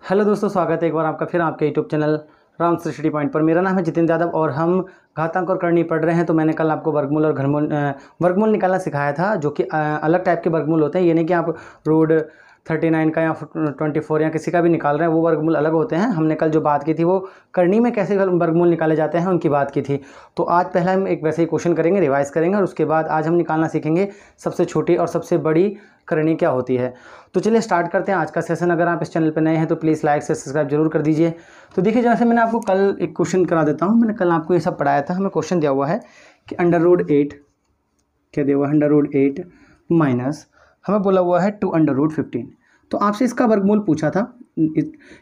Hello दोस्तों, स्वागत है एक बार आपका फिर आपके YouTube channel Ram study point पर। मेरा नाम है जितेंद्र यादव और हम घातांक और करनी पढ़ रहे हैं। तो मैंने कल आपको वर्गमूल और वर्गमूल निकालना सिखाया था, जो कि अलग टाइप के वर्गमूल होते हैं। ये नहीं कि आप रूट 39 का या 24 या किसी का भी निकाल रहे हैं, वो वर्गमूल अलग होते हैं। हमने कल जो बात की थी वो करनी में कैसे वर्गमूल निकाले जाते हैं उनकी बात की थी। तो आज पहला हम एक वैसे ही क्वेश्चन करेंगे, रिवाइज करेंगे, और उसके बाद आज हम निकालना सीखेंगे सबसे छोटी और सबसे बड़ी करनी क्या होती है। तो चलिए स्टार्ट करते हैं आज का सेशन। अगर आप इस चैनल पर नए हैं तो प्लीज़ लाइक से सब्सक्राइब जरूर कर दीजिए। तो देखिए, जैसे मैंने आपको कल एक क्वेश्चन करा देता हूँ। मैंने कल आपको ये सब पढ़ाया था। हमें क्वेश्चन दिया हुआ है कि √8 क्या दिया हुआ है, √8 माइनस हमें बोला हुआ है 2 √15। तो आपसे इसका वर्गमूल पूछा था।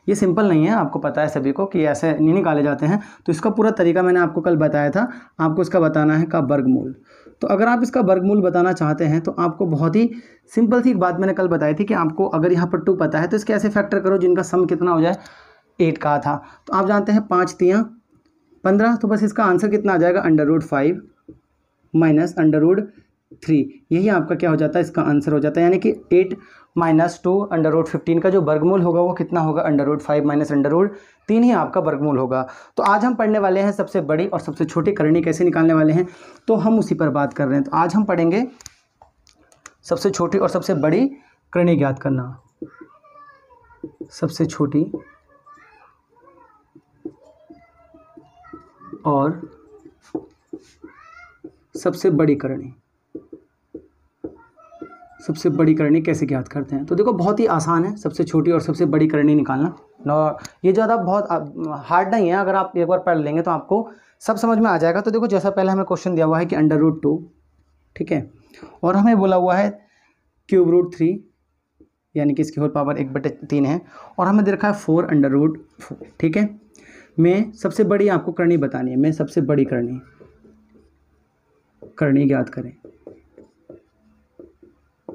ये सिंपल नहीं है, आपको पता है सभी को कि ऐसे नहीं निकाले जाते हैं। तो इसका पूरा तरीका मैंने आपको कल बताया था। आपको इसका बताना है का वर्गमूल। तो अगर आप इसका वर्गमूल बताना चाहते हैं तो आपको बहुत ही सिंपल सी एक बात मैंने कल बताई थी कि आपको अगर यहाँ पर 2 पता है तो इसके ऐसे फैक्टर करो जिनका सम कितना हो जाए 8 का था। तो आप जानते हैं 5 तियाँ 15, तो बस इसका आंसर कितना आ जाएगा √5 माइनस √3। यही आपका क्या हो जाता है, इसका आंसर हो जाता है। यानी कि 8 माइनस 2 √15 का जो वर्गमूल होगा वो कितना होगा, √5 माइनस √3 ही आपका वर्गमूल होगा। तो आज हम पढ़ने वाले हैं सबसे बड़ी और सबसे छोटी करनी कैसे निकालने वाले हैं, तो हम उसी पर बात कर रहे हैं। तो आज हम पढ़ेंगे सबसे छोटी और सबसे बड़ी करनी ज्ञात करना। सबसे छोटी और सबसे बड़ी करनी, सबसे बड़ी करनी कैसे ज्ञात करते हैं। तो देखो, बहुत ही आसान है सबसे छोटी और सबसे बड़ी करनी निकालना। ये ज़्यादा बहुत हार्ड नहीं है। अगर आप एक बार पढ़ लेंगे तो आपको सब समझ में आ जाएगा। तो देखो, जैसा पहले हमें क्वेश्चन दिया हुआ है कि √2, ठीक है, और हमें बोला हुआ है √3 यानी कि इसकी होल पावर 1/3 है, और हमें दे रखा है 4 √4, ठीक है। मैं सबसे बड़ी आपको करनी बतानी है। मैं सबसे बड़ी करनी ज्ञात करें।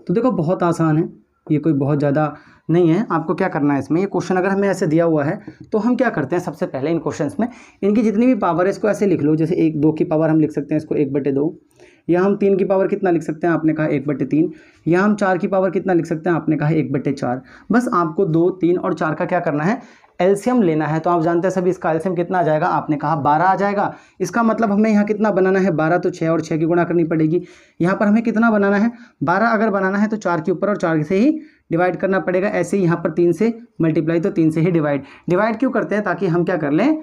तो देखो, बहुत आसान है, ये कोई बहुत ज़्यादा नहीं है। आपको क्या करना है इसमें, ये क्वेश्चन अगर हमें ऐसे दिया हुआ है तो हम क्या करते हैं, सबसे पहले इन क्वेश्चंस में इनकी जितनी भी पावर है इसको ऐसे लिख लो। जैसे 2 की पावर हम लिख सकते हैं इसको 1/2, या हम 3 की पावर कितना लिख सकते हैं, आपने कहा 1/3, या हम 4 की पावर कितना लिख सकते हैं, आपने कहा 1/4। बस आपको 2, 3 और 4 का क्या करना है, एलसीएम लेना है। तो आप जानते हैं सभी इसका एलसीएम कितना आ जाएगा, आपने कहा 12 आ जाएगा। इसका मतलब हमें यहाँ कितना बनाना है, 12, तो 6 और 6 की गुणा करनी पड़ेगी। यहाँ पर हमें कितना बनाना है, 12 अगर बनाना है तो 4 के ऊपर और 4 से ही डिवाइड करना पड़ेगा। ऐसे ही यहाँ पर 3 से मल्टीप्लाई, तो 3 से ही डिवाइड क्यों करते हैं, ताकि हम क्या कर लें,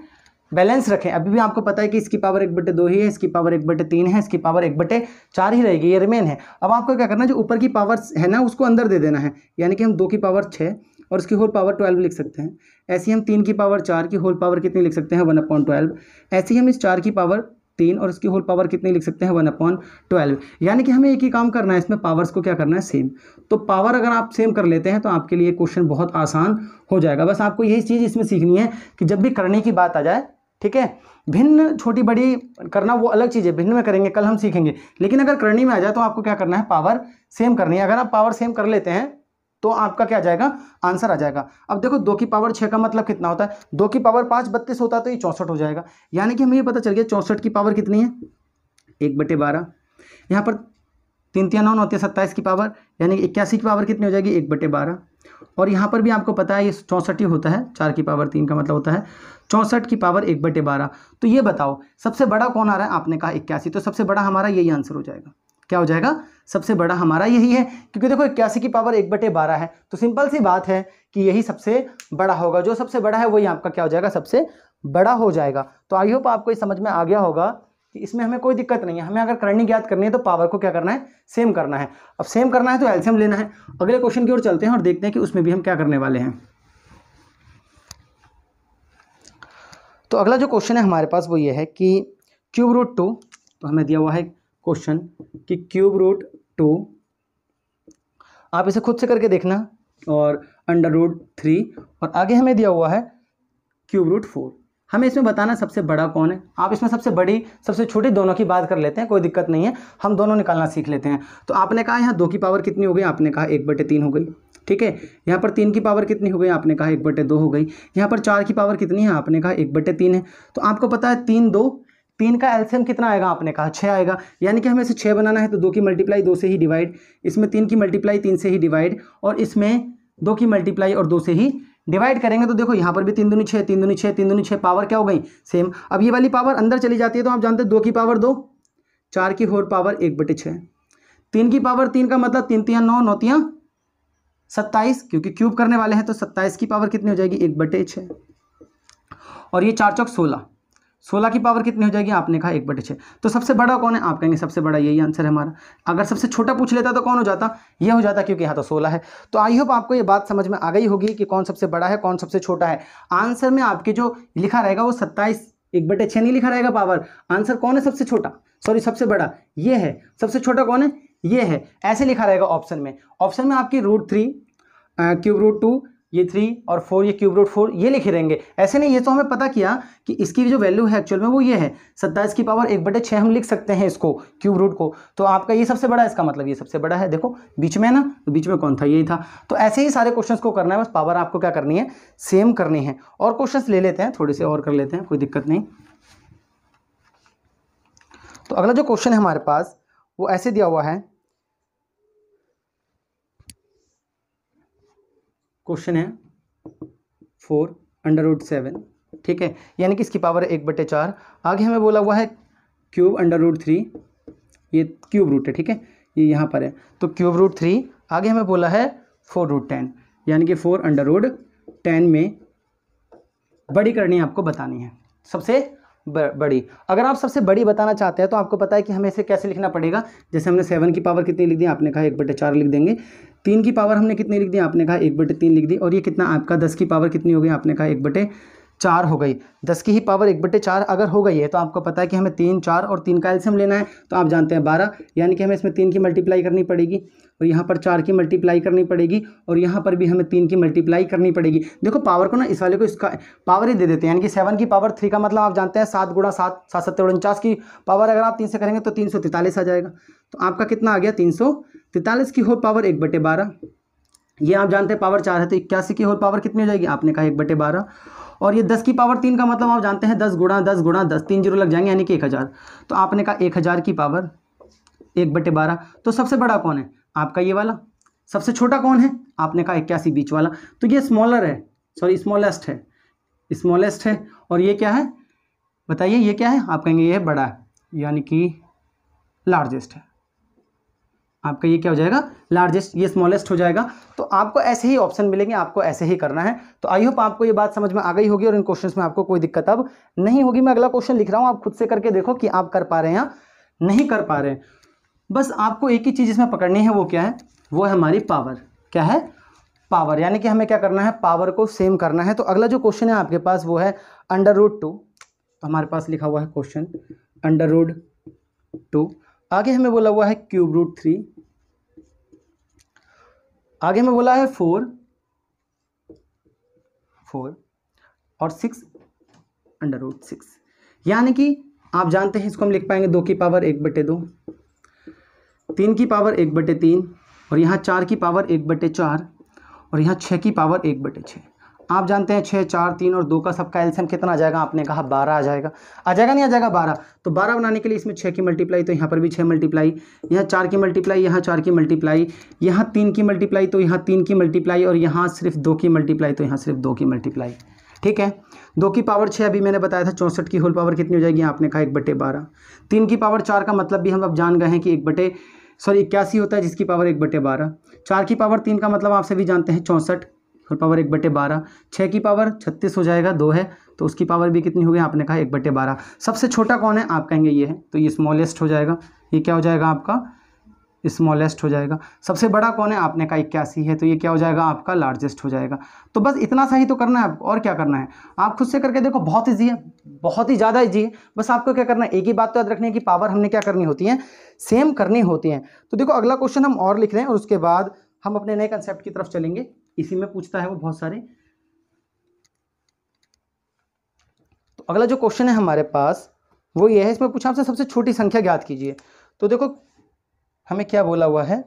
बैलेंस रखें। अभी भी आपको पता है कि इसकी पावर 1/2 ही है, इसकी पावर 1/3 है, इसकी पावर 1/4 ही रहेगी, ये रिमेन है। अब आपको क्या करना है, जो ऊपर की पावर है ना उसको अंदर दे देना है। यानी कि हम 2 की पावर 6 और उसकी होल पावर 12 लिख सकते हैं। ऐसे ही हम 3 की पावर 4 की होल पावर कितनी लिख सकते हैं, 1/12। ऐसे ही हम इस 4 की पावर 3 और इसकी होल पावर कितनी लिख सकते हैं, 1/12। यानी कि हमें एक ही काम करना है, इसमें पावर्स को क्या करना है, सेम। तो पावर अगर आप सेम कर लेते हैं तो आपके लिए क्वेश्चन बहुत आसान हो जाएगा। बस आपको यही चीज़ इसमें सीखनी है कि जब भी करने की बात आ जाए, ठीक है, भिन्न छोटी बड़ी करना वो अलग चीज़ है, भिन्न में करेंगे, कल हम सीखेंगे। लेकिन अगर करनी में आ जाए तो आपको क्या करना है, पावर सेम करनी है। अगर आप पावर सेम कर लेते हैं तो आपका क्या आ जाएगा, आंसर आ जाएगा। अब देखो, 2 की पावर 6 का मतलब कितना होता है, 2 की पावर 5 32 होता है, तो ये 64 हो जाएगा। यानी कि हमें ये पता चल गया 64 की पावर कितनी है, 1/12। यहाँ पर 3 3 9 होती है 27 की पावर, यानी कि 81 की पावर कितनी हो जाएगी, 1/12। और यहाँ पर भी आपको पता है ये 64 ही होता है, 4 की पावर 3 का मतलब होता है 64 की पावर 1/12। तो ये बताओ सबसे बड़ा कौन आ रहा है, आपने कहा 81, तो सबसे बड़ा हमारा यही आंसर हो जाएगा। क्या हो जाएगा, सबसे बड़ा हमारा यही है, क्योंकि देखो 81 की पावर 1/12 है, तो सिंपल सी बात है कि यही सबसे बड़ा होगा। जो सबसे बड़ा है वही आपका क्या हो जाएगा, सबसे बड़ा हो जाएगा। तो आई होप आपको ये समझ में आ गया होगा कि इसमें हमें कोई दिक्कत नहीं है। हमें अगर करनी ज्ञात करनी है तो पावर को क्या करना है, सेम करना है। अब सेम करना है तो एलसीएम लेना है। अगले क्वेश्चन की ओर चलते हैं और देखते हैं कि उसमें भी हम क्या करने वाले हैं। तो अगला जो क्वेश्चन है हमारे पास वो ये है कि √2, तो हमें दिया हुआ है क्वेश्चन कि √2, आप इसे खुद से करके देखना, और √3, और आगे हमें दिया हुआ है √4। हमें इसमें बताना सबसे बड़ा कौन है। आप इसमें सबसे बड़ी सबसे छोटी दोनों की बात कर लेते हैं, कोई दिक्कत नहीं है, हम दोनों निकालना सीख लेते हैं। तो आपने कहा यहाँ 2 की पावर कितनी हो गई, आपने कहा 1/3 हो गई, ठीक है। यहाँ पर 3 की पावर कितनी हो गई, आपने कहा 1/2 हो गई। यहाँ पर 4 की पावर कितनी है, आपने कहा 1/3 है। तो आपको पता है 3 2 3 का एलसीएम कितना आएगा, आपने कहा 6 आएगा। यानी कि हमें इसे 6 बनाना है तो 2 की मल्टीप्लाई 2 से ही डिवाइड, इसमें 3 की मल्टीप्लाई 3 से ही डिवाइड, और इसमें 2 की मल्टीप्लाई और 2 से ही डिवाइड करेंगे तो देखो यहाँ पर भी 3 दूनी 6, 3 दूनी 6, 3 दूनी 6, पावर क्या हो गई सेम। अब ये वाली पावर अंदर चली जाती है तो आप जानते हैं 2 की पावर 2, 4 की होल पावर 1/6, 3 की पावर 3 का मतलब 3 3 9, 9 3 27, क्योंकि क्यूब करने वाले हैं तो 27 की पावर कितनी हो जाएगी 1/6। और ये 4 चौक 16, 16 की पावर कितनी हो जाएगी आपने कहा 1/6। तो सबसे बड़ा कौन है, आप कहेंगे सबसे बड़ा यही आंसर है हमारा। अगर सबसे छोटा पूछ लेता तो कौन हो जाता, ये हो जाता, क्योंकि यहाँ तो 16 है। तो आई होप आपको ये बात समझ में आ गई होगी कि कौन सबसे बड़ा है कौन सबसे छोटा है। आंसर में आपके जो लिखा रहेगा वो 27 1/6 नहीं लिखा रहेगा पावर। आंसर कौन है सबसे छोटा, सॉरी सबसे बड़ा ये है, सबसे छोटा कौन है ये है, ऐसे लिखा रहेगा ऑप्शन में। ऑप्शन में आपकी √3 क्यूब रूट 2 ये 3 और 4 ये क्यूब रूट 4 ये लिखे रहेंगे, ऐसे नहीं। ये तो हमें पता किया कि इसकी जो वैल्यू है एक्चुअल में वो ये है 27 की पावर 1/6 हम लिख सकते हैं इसको क्यूब रूट को। तो आपका ये सबसे बड़ा है, इसका मतलब ये सबसे बड़ा है। देखो बीच में ना, तो बीच में कौन था, यही था। तो ऐसे ही सारे क्वेश्चंस को करना है, बस पावर आपको क्या करनी है सेम करनी है। और क्वेश्चंस ले लेते हैं, थोड़े से और कर लेते हैं, कोई दिक्कत नहीं। तो अगला जो क्वेश्चन है हमारे पास वो ऐसे दिया हुआ है, क्वेश्चन है 4√7, ठीक है, यानी कि इसकी पावर है 1/4। आगे हमें बोला हुआ है क्यूब √3, ये क्यूब रूट है, ठीक है, ये यहाँ पर है, तो क्यूब रूट 3। आगे हमें बोला है 4√10, यानी कि 4√10 में बड़ी करनी है, आपको बतानी है सबसे बड़ी। अगर आप सबसे बड़ी बताना चाहते हैं तो आपको पता है कि हमें इसे कैसे लिखना पड़ेगा। जैसे हमने 7 की पावर कितनी लिख दी, आपने कहा 1/4 लिख देंगे। 3 की पावर हमने कितनी लिख दी, आपने कहा 1/3 लिख दी। और ये कितना आपका 10 की पावर कितनी हो गई, आपने कहा 1/4 हो गई। 10 की ही पावर 1/4 अगर हो गई है तो आपको पता है कि हमें 3 4 और 3 का एलसीएम लेना है, तो आप जानते हैं 12, यानी कि हमें इसमें 3 की मल्टीप्लाई करनी पड़ेगी और यहाँ पर 4 की मल्टीप्लाई करनी पड़ेगी और यहाँ पर भी हमें 3 की मल्टीप्लाई करनी पड़ेगी। देखो पावर को ना इस वाले को इसका पावर ही दे देते हैं, यानी कि 7 की पावर 3 का मतलब आप जानते हैं 7 × 7 7 7 49 की पावर अगर आप 3 से करेंगे तो 343 आ जाएगा। तो आपका कितना आ गया 343 की होल पावर 1/12। ये आप जानते हैं पावर 4 है तो 81 की होल पावर कितनी हो जाएगी, आपने कहा 1/12। और ये 10 की पावर 3 का मतलब आप जानते हैं 10 × 10 × 10, 3 जीरो लग जाएंगे, यानी कि 1000। तो आपने कहा 1000 की पावर 1/12। तो सबसे बड़ा कौन है, आपका ये वाला। सबसे छोटा कौन है, आपने कहा 81 बीच वाला। तो ये स्मॉलर है, सॉरी स्मॉलेस्ट है, स्मॉलेस्ट है। और ये क्या है बताइए, ये क्या है, आप कहेंगे ये है बड़ा है, यानी कि लार्जेस्ट है। आपका ये क्या हो जाएगा लार्जेस्ट, ये स्मॉलेस्ट हो जाएगा। तो आपको ऐसे ही ऑप्शन मिलेंगे, आपको ऐसे ही करना है। तो आई होप आपको ये बात समझ में आ गई होगी और इन क्वेश्चंस में आपको कोई दिक्कत अब नहीं होगी। मैं अगला क्वेश्चन लिख रहा हूँ, आप खुद से करके देखो कि आप कर पा रहे हैं या नहीं कर पा रहे हैं। बस आपको एक ही चीज़ इसमें पकड़नी है, वो क्या है, वो है हमारी पावर। क्या है, पावर, यानी कि हमें क्या करना है, पावर को सेम करना है। तो अगला जो क्वेश्चन है आपके पास वो है √2। हमारे पास लिखा हुआ है क्वेश्चन √2। आगे हमें बोला हुआ है क्यूब रूट 3। आगे हमें बोला है 4 और 6 √6, यानी कि आप जानते हैं इसको हम लिख पाएंगे 2 की पावर 1/2, 3 की पावर 1/3 और यहाँ 4 की पावर 1/4 और यहाँ 6 की पावर 1/6। आप जानते हैं 6 4 3 और 2 का सबका एलसीएम कितना आ जाएगा, आपने कहा 12 आ जाएगा। आ जाएगा नहीं आ जाएगा 12। तो 12 बनाने के लिए इसमें 6 की मल्टीप्लाई, तो यहाँ पर भी 6 मल्टीप्लाई, यहाँ 4 की मल्टीप्लाई, यहाँ 4 की मल्टीप्लाई, यहाँ 3 की मल्टीप्लाई, तो यहाँ 3 की मल्टीप्लाई और यहाँ सिर्फ 2 की मल्टीप्लाई, तो यहाँ सिर्फ 2 की मल्टीप्लाई। ठीक है, 2 की पावर 6 अभी मैंने बताया था, 64 की होल पावर कितनी हो जाएगी, आपने कहा 1/12। 3 की पावर 4 का मतलब भी हम अब जान गए हैं कि 81 होता है, जिसकी पावर 1/12। 4 की पावर 3 का मतलब आपसे भी जानते हैं 64 होल पावर 1/12। 6 की पावर 36 हो जाएगा, 2 है तो उसकी पावर भी कितनी हो गई, आपने कहा 1/12। सबसे छोटा कौन है, आप कहेंगे ये है, तो ये स्मॉलेस्ट हो जाएगा। ये क्या हो जाएगा आपका स्मॉलेस्ट हो जाएगा। सबसे बड़ा कौन है, आपने कहा 81 है, तो ये क्या हो जाएगा आपका लार्जेस्ट हो जाएगा। तो बस इतना सा ही तो करना है आपको, और क्या करना है, आप खुद से करके देखो, बहुत ईजी है, बहुत ही ज़्यादा ईजी है। बस आपको क्या करना है, एक ही बात तो याद रखनी है कि पावर हमने क्या करनी होती है, सेम करनी होती है। तो देखो अगला क्वेश्चन हम और लिख रहे हैं और उसके बाद हम अपने नए कंसेप्ट की तरफ चलेंगे। इसी में पूछता है वो बहुत सारे। तो अगला जो क्वेश्चन है हमारे पास वो ये है, इसमें पूछा आपसे सबसे छोटी संख्या ज्ञात कीजिए। तो देखो हमें क्या बोला हुआ है,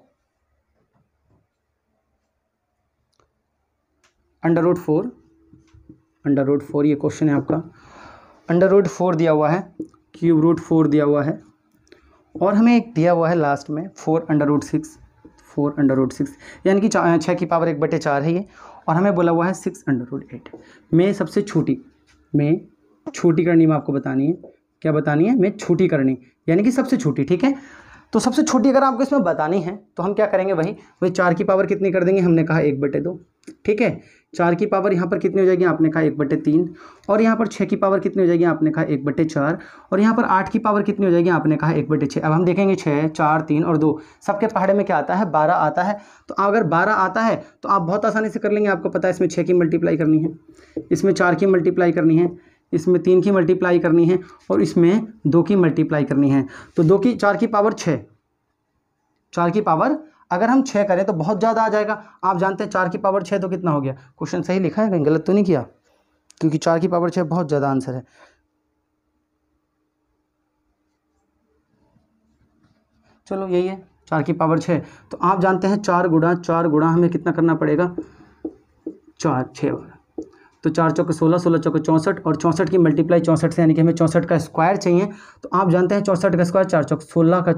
√4 ये क्वेश्चन है आपका। √4 दिया हुआ है, क्यूब रूट 4 दिया हुआ है और हमें एक दिया हुआ है लास्ट में 4 √6। 4√6, यानी कि 6 की पावर 1/4 है ये, और हमें बोला हुआ है 6√8 में सबसे छोटी, में छोटी करनी में आपको बतानी है, क्या बतानी है, में छोटी करनी, यानी कि सबसे छोटी, ठीक है। तो सबसे छोटी अगर आपको इसमें बतानी है तो हम क्या करेंगे, वही 4 की पावर कितनी कर देंगे, हमने कहा 1/2, ठीक है। 4 की पावर यहाँ पर कितनी हो जाएगी, आपने कहा 1/3, और यहाँ पर 6 की पावर कितनी हो जाएगी, आपने कहा 1/4, और यहाँ पर 8 की पावर कितनी हो जाएगी, आपने कहा 1/6। अब हम देखेंगे 6, 4, 3 और 2 सबके पहाड़े में क्या आता है, 12 आता है। तो अगर 12 आता है तो आप बहुत आसानी से कर लेंगे, आपको पता है इसमें 6 की मल्टीप्लाई करनी है, इसमें 4 की मल्टीप्लाई करनी है, इसमें 3 की मल्टीप्लाई करनी है, और इसमें 2 की मल्टीप्लाई करनी है। तो 4 की पावर 6, 4 की पावर अगर हम 6 करें तो बहुत ज़्यादा आ जाएगा। आप जानते हैं 4 की पावर 6 तो कितना हो गया, क्वेश्चन सही लिखा है, कहीं गलत तो नहीं किया, क्योंकि 4 की पावर 6 बहुत ज़्यादा आंसर है। चलो यही है 4 की पावर 6। तो आप जानते हैं 4 गुणा हमें कितना करना पड़ेगा, 4 6 तो 4 चौके 16, 16 चौके 64, और 64 की मल्टीप्लाई 64 से, यानी कि हमें 64 का स्क्वायर चाहिए। तो आप जानते हैं 64 का स्क्वायर 4 चौके 16 का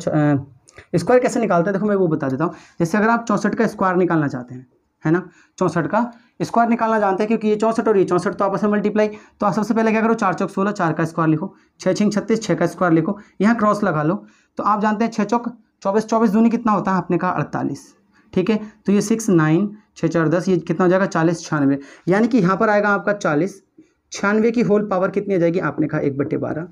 स्क्वायर कैसे निकालते हैं, देखो मैं वो बता देता हूँ। जैसे अगर आप 64 का स्क्वायर निकालना चाहते हैं, है ना, 64 का स्क्वायर निकालना जानते हैं, क्योंकि ये 64 और ये 64 तो आपस में मल्टीप्लाई। तो आप सबसे पहले क्या करो, 4 चौक 16, 4 का स्क्वायर लिखो, 6 6 36, 6 का स्क्वायर लिखो, यहाँ क्रॉस लगा लो। तो आप जानते हैं 6 चौक 24, 24 दूनी कितना होता है, आपने कहा 48, ठीक है। तो ये 6 9 6 4 10, ये कितना हो जाएगा 40 96, यानी कि यहाँ पर आएगा आपका 40 96 की होल पावर कितनी आ जाएगी, आपने कहा 1/12,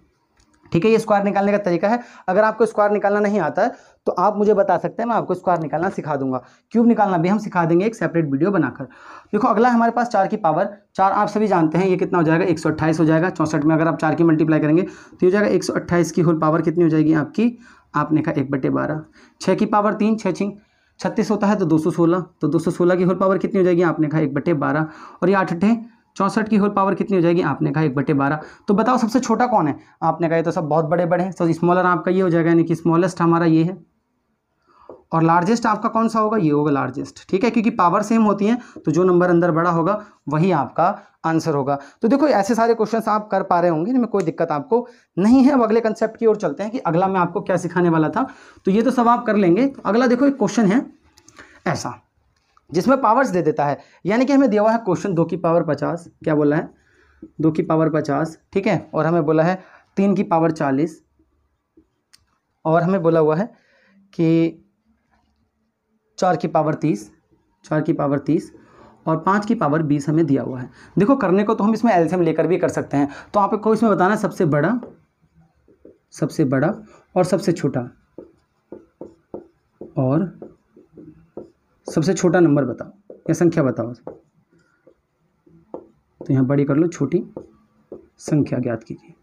ठीक है। ये स्क्वायर निकालने का तरीका है। अगर आपको स्क्वायर निकालना नहीं आता है तो आप मुझे बता सकते हैं, मैं आपको स्क्वायर निकालना सिखा दूंगा। क्यूब निकालना भी हम सिखा देंगे एक सेपरेट वीडियो बनाकर। देखो अगला हमारे पास 4 की पावर 4, आप सभी जानते हैं ये कितना हो जाएगा, 128 हो जाएगा। 64 में अगर आप 4 की मल्टीप्लाई करेंगे तो हो जाएगा 128 की होल पावर कितनी हो जाएगी आपकी, आपने कहा 1/12। 6 की पावर 3, 6 6 36 होता है तो 216, तो 216 की होल पावर कितनी हो जाएगी, आपने कहा 1/12, और ये 8 8 64 की होल पावर कितनी हो जाएगी, आपने कहा 1/12। तो बताओ सबसे छोटा कौन है, आपने कहा ये तो सब बहुत बड़े बड़े हैं, तो स्मॉलर आपका ये हो जाएगा, यानी कि स्मॉलेस्ट हमारा ये है, और लार्जेस्ट आपका कौन सा होगा, ये होगा लार्जेस्ट, ठीक है। क्योंकि पावर सेम होती है तो जो नंबर अंदर बड़ा होगा वही आपका आंसर होगा। तो देखो ऐसे सारे क्वेश्चंस आप कर पा रहे होंगे, इनमें कोई दिक्कत आपको नहीं है। अब अगले कंसेप्ट की ओर चलते हैं कि अगला मैं आपको क्या सिखाने वाला था। तो ये तो सब आप कर लेंगे। तो अगला देखो एक क्वेश्चन है ऐसा जिसमें पावर्स दे देता है, यानी कि हमें दिया हुआ है क्वेश्चन 2 की पावर 50, क्या बोला है, 2 की पावर 50, ठीक है, और हमें बोला है 3 की पावर 40, और हमें बोला हुआ है कि 4 की पावर 30, 4 की पावर 30, और 5 की पावर 20 हमें दिया हुआ है। देखो करने को तो हम इसमें एलसीएम लेकर भी कर सकते हैं। तो आपको इसमें बताना है सबसे बड़ा और सबसे छोटा, और सबसे छोटा नंबर बताओ या संख्या बताओ। तो यहाँ बड़ी कर लो, छोटी संख्या ज्ञात कीजिए।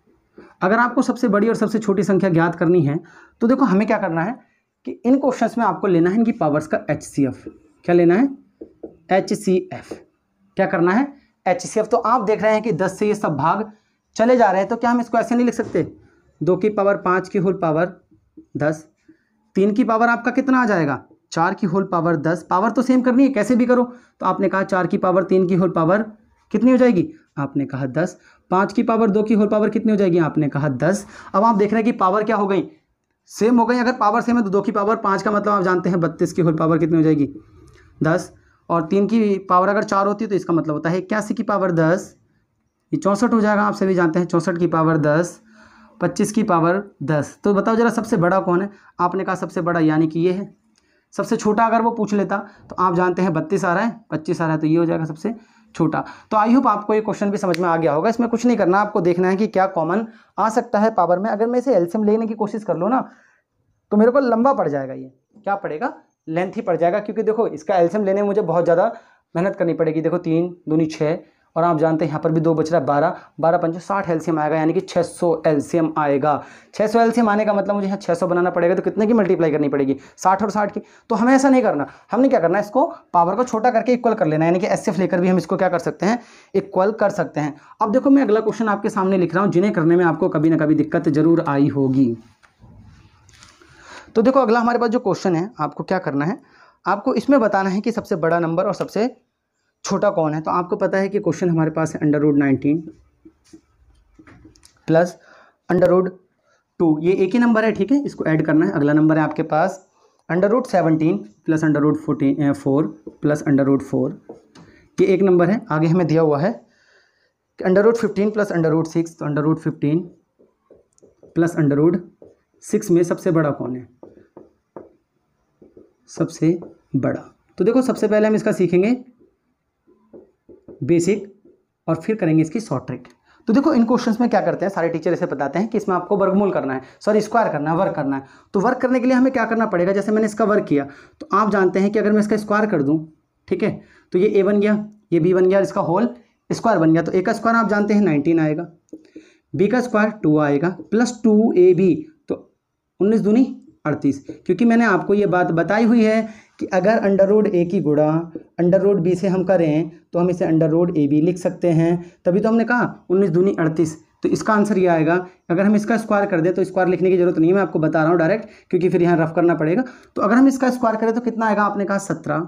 अगर आपको सबसे बड़ी और सबसे छोटी संख्या ज्ञात करनी है तो देखो हमें क्या करना है कि इन क्वेश्चंस में आपको लेना है इनकी पावर्स का HCF। क्या लेना है, HCF। क्या करना है, HCF। तो आप देख रहे हैं कि 10 से ये सब भाग चले जा रहे हैं, तो क्या हम इसको ऐसे नहीं लिख सकते, 2 की पावर 5 की होल पावर 10, 3 की पावर आपका कितना आ जाएगा, 4 की होल पावर 10, पावर तो सेम करनी है कैसे भी करो। तो आपने कहा 4 की पावर 3 की होल पावर कितनी हो जाएगी, आपने कहा 10, 5 की पावर 2 की होल पावर कितनी हो जाएगी, आपने कहा 10। अब आप देख रहे हैं कि पावर क्या हो गई, सेम हो गई। अगर पावर सेम है तो 2 की पावर 5 का मतलब आप जानते हैं 32 की होल पावर कितनी हो जाएगी, 10, और 3 की पावर अगर 4 होती है तो इसका मतलब होता है 81 की पावर 10, ये 64 हो जाएगा। आप सभी जानते हैं 64 की पावर 10, 25 की पावर 10। तो बताओ जरा सबसे बड़ा कौन है, आपने कहा सबसे बड़ा यानी कि ये है। सबसे छोटा अगर वो पूछ लेता तो आप जानते हैं 32 आ रहा है, 25 आ रहा है, तो ये हो जाएगा सबसे छोटा। तो आई होप आपको ये क्वेश्चन भी समझ में आ गया होगा। इसमें कुछ नहीं करना, आपको देखना है कि क्या कॉमन आ सकता है पावर में। अगर मैं इसे एलसीएम लेने की कोशिश कर लो ना तो मेरे को लंबा पड़ जाएगा, ये क्या पड़ेगा, लेंथी पड़ जाएगा। क्योंकि देखो इसका एलसीएम लेने में मुझे बहुत ज़्यादा मेहनत करनी पड़ेगी। देखो 3 दूनी 6, और आप जानते हैं यहाँ पर भी 2 बच रहा है, 12, 12 पंजे 60 एलसीएम आएगा, यानी कि 600 एलसीएम आएगा। 600 एलसीएम आने का मतलब मुझे यहाँ 600 बनाना पड़ेगा, तो कितने की मल्टीप्लाई करनी पड़ेगी, 60 और 60 की। तो हमें ऐसा नहीं करना, हमने क्या करना है, इसको पावर को छोटा करके इक्वल कर लेना है, यानी कि एचसीएफ लेकर भी हम इसको क्या कर सकते हैं, इक्वल कर सकते हैं। अब देखो मैं अगला क्वेश्चन आपके सामने लिख रहा हूँ, जिन्हें करने में आपको कभी ना कभी दिक्कत जरूर आई होगी। तो देखो अगला हमारे पास जो क्वेश्चन है, आपको क्या करना है, आपको इसमें बताना है कि सबसे बड़ा नंबर और सबसे छोटा कौन है। तो आपको पता है कि क्वेश्चन हमारे पास है √19 + √2, ये एक ही नंबर है, ठीक है, इसको ऐड करना है। अगला नंबर है आपके पास √17 प्लस √4 प्लस √4, ये एक नंबर है। आगे हमें दिया हुआ है कि √15 प्लस √6, तो √15 प्लस √6 में सबसे बड़ा कौन है, सबसे बड़ा। तो देखो सबसे पहले हम इसका सीखेंगे बेसिक और फिर करेंगे इसकी शॉर्ट ट्रिक। तो देखो इन क्वेश्चंस में क्या करते हैं, सारे टीचर ऐसे बताते हैं कि इसमें आपको वर्गमूल करना है, सॉरी स्क्वायर करना है, वर्क करना है। तो वर्क करने के लिए हमें क्या करना पड़ेगा, जैसे मैंने इसका वर्क किया तो आप जानते हैं कि अगर मैं इसका स्क्वायर कर दूं, ठीक है, तो ये a बन गया, ये b बन गया, इसका होल स्क्वायर बन गया। तो a का स्क्वायर आप जानते हैं 19 आएगा, b का स्क्वायर 2 आएगा, प्लस 2ab, तो 19 दूनी 38। क्योंकि मैंने आपको ये बात बताई हुई है कि अगर √a की गुणा √b से हम करें तो हम इसे √ab लिख सकते हैं, तभी तो हमने कहा 19 दूनी 38। तो इसका आंसर ये आएगा। अगर हम इसका स्क्वायर कर दें तो स्क्वायर लिखने की जरूरत नहीं है, मैं आपको बता रहा हूँ डायरेक्ट, क्योंकि फिर यहाँ रफ करना पड़ेगा। तो अगर हम इसका स्क्वायर करें तो कितना आएगा, आपने कहा 17,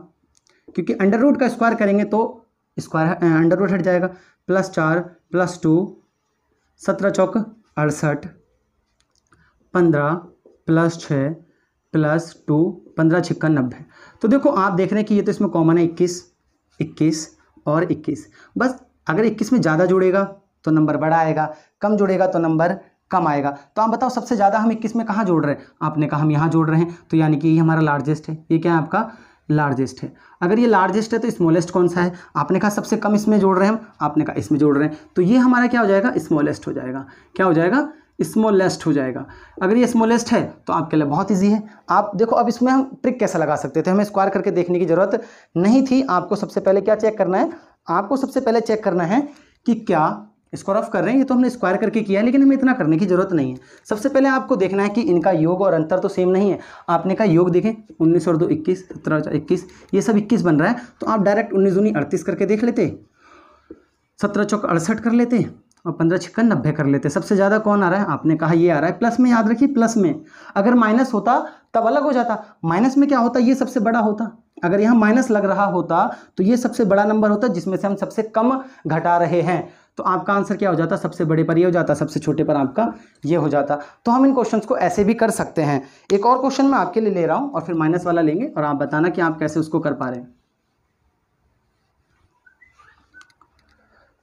क्योंकि अंडर का स्क्वायर करेंगे तो स्क्वायर अंडर हट जाएगा, प्लस 4 प्लस 2, 17 चौक 68, 15 प्लस 6 प्लस 2, 15 छिक्का 90। तो देखो आप देख रहे हैं कि ये तो इसमें कॉमन है 21 और 21। बस अगर 21 में ज़्यादा जुड़ेगा तो नंबर बड़ा आएगा, कम जुड़ेगा तो नंबर कम आएगा। तो आप बताओ सबसे ज़्यादा हम 21 में कहाँ जोड़ रहे हैं, आपने कहा हम यहाँ जोड़ रहे हैं, तो यानी कि ये हमारा लार्जेस्ट है। ये क्या है आपका लार्जेस्ट है। अगर ये लार्जेस्ट है तो स्मॉलेस्ट कौन सा है, आपने कहा सबसे कम इसमें जोड़ रहे हैं हम, आपने कहा इसमें जोड़ रहे हैं, तो ये हमारा क्या हो जाएगा, स्मॉलेस्ट हो जाएगा। क्या हो जाएगा, स्मॉलेस्ट हो जाएगा। अगर ये स्मॉलेस्ट है तो आपके लिए बहुत इजी है। आप देखो अब इसमें हम ट्रिक कैसे लगा सकते थे, हमें स्क्वायर करके देखने की जरूरत नहीं थी। आपको सबसे पहले क्या चेक करना है, आपको सबसे पहले चेक करना है कि क्या इसको रफ कर रहे हैं, ये तो हमने स्क्वायर करके किया है, लेकिन हमें इतना करने की जरूरत नहीं है। सबसे पहले आपको देखना है कि इनका योग और अंतर तो सेम नहीं है। आपने कहा योग देखें, 19 और 2 21, 17 21, ये सब 21 बन रहा है, तो आप डायरेक्ट 19 दूनी 38 करके देख लेते, 17 चौक 68 कर लेते और 15 छिक्का 90 कर लेते। सबसे ज़्यादा कौन आ रहा है, आपने कहा ये आ रहा है। प्लस में याद रखिए, प्लस में अगर माइनस होता तब अलग हो जाता, माइनस में क्या होता, ये सबसे बड़ा होता। अगर यहाँ माइनस लग रहा होता तो ये सबसे बड़ा नंबर होता जिसमें से हम सबसे कम घटा रहे हैं। तो आपका आंसर क्या हो जाता, सबसे बड़े पर ये हो जाता, सबसे छोटे पर आपका ये हो जाता। तो हम इन क्वेश्चंस को ऐसे भी कर सकते हैं। एक और क्वेश्चन मैं आपके लिए ले रहा हूँ और फिर माइनस वाला लेंगे और आप बताना कि आप कैसे उसको कर पा रहे हैं।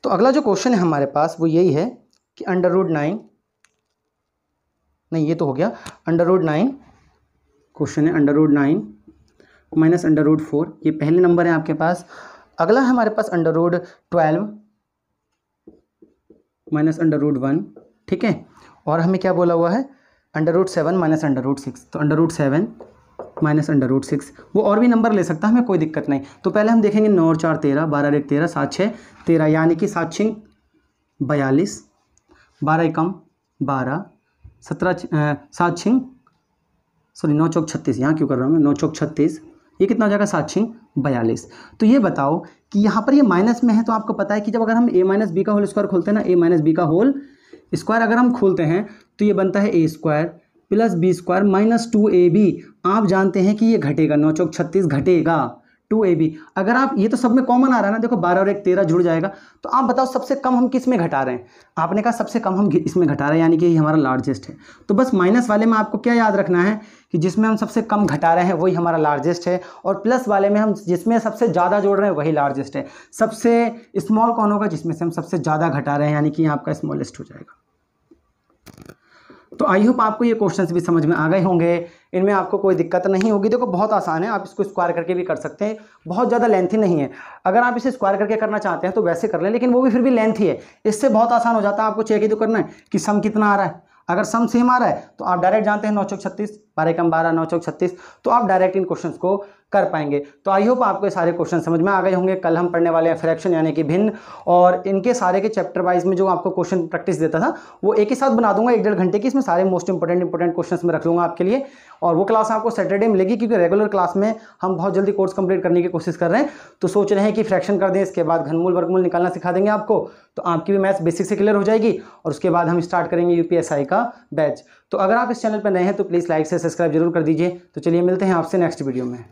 तो अगला जो क्वेश्चन है हमारे पास वो यही है कि √9, नहीं ये तो हो गया, √9 क्वेश्चन है, √9 माइनस √4, ये पहले नंबर है आपके पास। अगला है हमारे पास √12 माइनस √1, ठीक है। और हमें क्या बोला हुआ है, √7 माइनस √6, तो √7 माइनस √6, वो और भी नंबर ले सकता है, हमें कोई दिक्कत नहीं। तो पहले हम देखेंगे 9 और 4 13, 12 और 1 13, 7 6 13, यानी कि 7 6 42, 12 एकम 12, 7 6 सॉरी 9 चौक 36, यहाँ क्यों कर रहा हूँ मैं, 9 चौक 36, ये कितना हो जाएगा 7 6 42। तो ये बताओ कि यहाँ पर ये माइनस में है, तो आपको पता है कि जब अगर हम a माइनस बी का होल स्क्वायर खोलते हैं ना, a माइनस बी का होल स्क्वायर अगर हम खोलते हैं तो ये बनता है a square plus b square minus 2ab। आप जानते हैं कि ये घटेगा, 9 चौक 36 घटेगा 2ab। अगर आप, ये तो सब में कॉमन आ रहा है ना, देखो 12 और 1 13 जुड़ जाएगा। तो आप बताओ सबसे कम हम किस में घटा रहे हैं, आपने कहा सबसे कम हम इसमें घटा रहे हैं, यानी कि ये हमारा लार्जेस्ट है। तो बस माइनस वाले में आपको क्या याद रखना है कि जिसमें हम सबसे कम घटा रहे हैं वही हमारा लार्जेस्ट है, और प्लस वाले में हम जिसमें सबसे ज़्यादा जोड़ रहे हैं वही लार्जेस्ट है। सबसे स्मॉल कौन होगा, जिसमें से हम सबसे ज़्यादा घटा रहे हैं, यानी कि आपका स्मॉलेस्ट हो जाएगा। तो आई होप आपको ये क्वेश्चंस भी समझ में आ गए होंगे, इनमें आपको कोई दिक्कत नहीं होगी। देखो बहुत आसान है, आप इसको स्क्वायर करके भी कर सकते हैं, बहुत ज़्यादा लेंथी नहीं है। अगर आप इसे स्क्वायर करके करना चाहते हैं तो वैसे कर लें, लेकिन वो भी फिर भी लेंथी है, इससे बहुत आसान हो जाता है। आपको चेक ही तो करना है कि सम कितना आ रहा है। अगर सम सेम आ रहा है तो आप डायरेक्ट जानते हैं 9 चौक 36, 12 एकम 12, 9 चौक 36, तो आप डायरेक्ट इन क्वेश्चंस को कर पाएंगे। तो आई होप आपको ये सारे क्वेश्चन समझ में आ गए होंगे। कल हम पढ़ने वाले हैं फ्रैक्शन यानी कि भिन्न, और इनके सारे के चैप्टर वाइज में जो आपको क्वेश्चन प्रैक्टिस देता था वो एक ही साथ बना दूंगा 1-1.5 घंटे की। इसमें सारे मोस्ट इंपॉर्टेंट क्वेश्चन में रख लूँगा आपके लिए, और वो क्लास आपको सैटरडे मिलेगी, क्योंकि रेगुलर क्लास में हम बहुत जल्दी कोर्स कंप्लीट करने की कोशिश कर रहे हैं। तो सोच रहे हैं कि फ्रैक्शन कर दें, इसके बाद घनमूल वर्गमूल निकालना सिखा देंगे आपको, तो आपकी भी मैथ्स बेसिक से क्लियर हो जाएगी, और उसके बाद हम स्टार्ट करेंगे UPSI का बैच। तो अगर आप इस चैनल पर नए हैं तो प्लीज़ लाइक से सब्सक्राइब जरूर कर दीजिए। तो चलिए मिलते हैं आपसे नेक्स्ट वीडियो में।